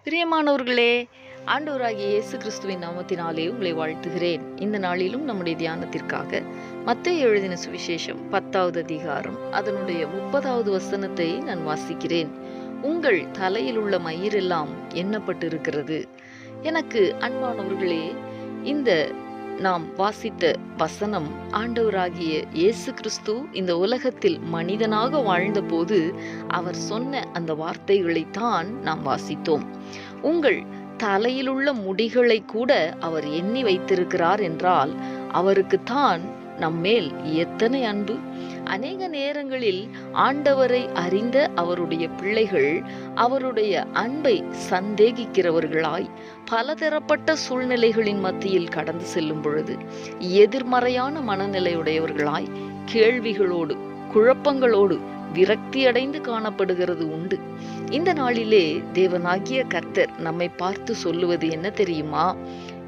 பிரியமானவர்களே, ஆண்டவராகிய இயேசு கிறிஸ்துவின் நாமத்தினாலே உங்களை வாழ்த்துகிறேன். இந்த நாளிலும் நம்முடைய தியானத்திற்காக மத்தேயு எழுதின சுவிசேஷம் 10வது அதிகாரம் அதனுடைய 30வது வசனத்தை நான் வாசிக்கிறேன். உங்கள் தலையில் உள்ள மயிரெல்லாம் எண்ணப்பட்டிருக்கிறது. எனக்கு அன்பானவர்களே, இந்த நாம் வாசித்த வசனம் ஆண்டவராகிய இயேசு கிறிஸ்து இந்த உலகத்தில் மனிதனாக வாழ்ந்தபோது அவர் சொன்ன அந்த வார்த்தைகளைத்தான் நாம் வாசித்தோம். உங்கள் தலையிலுள்ள முடிகளை கூட அவர் எண்ணி வைத்திருக்கிறார் என்றால் அவருக்குத்தான் நம்மேல் எத்தனை அன்பு! அநேக நேரங்களில் ஆண்டவரை அறிந்த அவருடைய பிள்ளைகள் அவருடைய அன்பை சந்தேகிக்கிறவர்களாய் பலதரப்பட்ட சூழ்நிலைகளின் மத்தியில் கடந்து செல்லும் பொழுது எதிர்மறையான மனநிலையுடையவர்களாய் கேள்விகளோடு குழப்பங்களோடு விரக்தியடைந்து காணப்படுகிறது உண்டு. இந்த நாளிலே தேவனாகிய கர்த்தர் நம்மை பார்த்து சொல்லுவது என்ன தெரியுமா?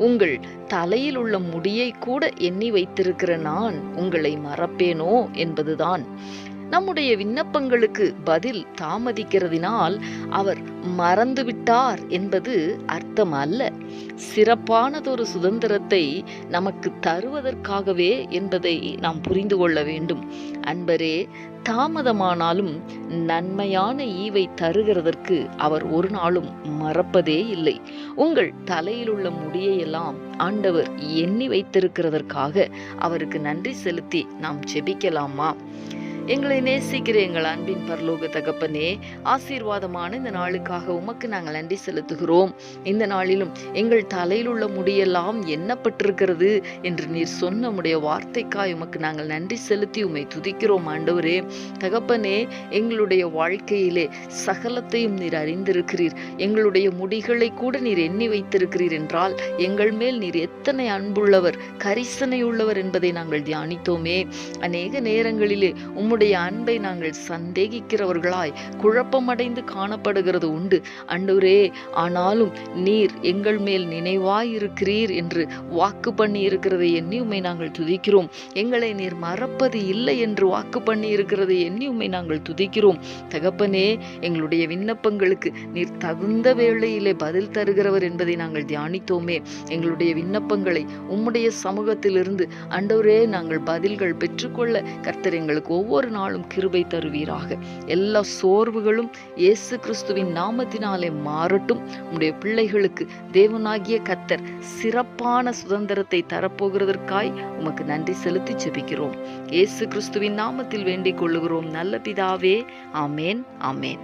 உங்கள் தலையில் உள்ள முடியை கூட எண்ணி வைத்திருக்கிற நான் உங்களை மறப்பேனோ என்பதுதான். நம்முடைய விண்ணப்பங்களுக்கு பதில் தாமதிக்கிறதினால் அவர் மறந்துவிட்டார் என்பது அர்த்தம் அல்ல. சிறப்பானதொரு சுதந்திரத்தை நமக்கு தருவதற்காகவே என்பதை நாம் புரிந்து கொள்ள வேண்டும். அன்பரே, தாமதமானாலும் நன்மையான ஈவை தருகிறதற்கு அவர் ஒரு நாளும் மறப்பதே இல்லை. உங்கள் தலையில் உள்ள முடியையெல்லாம் ஆண்டவர் எண்ணி வைத்திருக்கிறதற்காக அவருக்கு நன்றி செலுத்தி நாம் ஜெபிக்கலாமா? எங்களை நேசிக்கிற எங்கள் அன்பின் பரலோக தகப்பனே, ஆசீர்வாதமான இந்த நாளுக்காக உமக்கு நாங்கள் நன்றி செலுத்துகிறோம். இந்த நாளிலும் எங்கள் தலையில் உள்ள முடியெல்லாம் எண்ணப்பட்டிருக்கிறது என்று நீர் சொன்ன உம்முடைய வார்த்தைக்காய் உமக்கு நாங்கள் நன்றி செலுத்தி உம்மை துதிக்கிறோம். ஆண்டவரே தகப்பனே, எங்களுடைய வாழ்க்கையிலே சகலத்தையும் நீர் அறிந்திருக்கிறீர். எங்களுடைய முடிகளை கூட நீர் எண்ணி வைத்திருக்கிறீர் என்றால் எங்கள் மேல் நீர் எத்தனை அன்புள்ளவர், கரிசனை உள்ளவர் என்பதை நாங்கள் தியானித்தோமே. அநேக நேரங்களிலே உம்முடைய அன்பை நாங்கள் சந்தேகிக்கிறவர்களாய் குழப்பமடைந்து காணப்படுகிறது உண்டு ஆண்டவரே. ஆனாலும் நீர் எங்கள் மேல் நினைவாயிருக்கிறீர் என்று வாக்கு பண்ணி இருக்கிறதை எண்ணி உம்மை நாங்கள் துதிக்கிறோம். எங்களை நீர் மறப்பது இல்லை என்று வாக்கு பண்ணி இருக்கிறதை எண்ணி உம்மை நாங்கள் துதிக்கிறோம். தகப்பனே, எங்களுடைய விண்ணப்பங்களுக்கு நீர் தகுந்த வேளையிலே பதில் தருகிறவர் என்பதை நாங்கள் தியானித்தோமே. எங்களுடைய விண்ணப்பங்களை உம்முடைய சமூகத்திலிருந்து ஆண்டவரே நாங்கள் பதில்கள் பெற்றுக்கொள்ள கர்த்தர் எங்களுக்கு ஒவ்வொரு நாளும் கிருபை தருவீராக. எல்லா சோர்வுகளும் இயேசு கிறிஸ்துவின் நாமத்தினாலே மாறட்டும். உம்முடைய பிள்ளைகளுக்கு தேவனாகிய கர்த்தர் சிறப்பான சுதந்திரத்தை தரப்போகிறதற்காய் உமக்கு நன்றி செலுத்தி ஜெபிக்கிறோம். இயேசு கிறிஸ்துவின் நாமத்தில் வேண்டிக் கொள்ளுகிறோம் நல்ல பிதாவே. ஆமேன், ஆமேன்.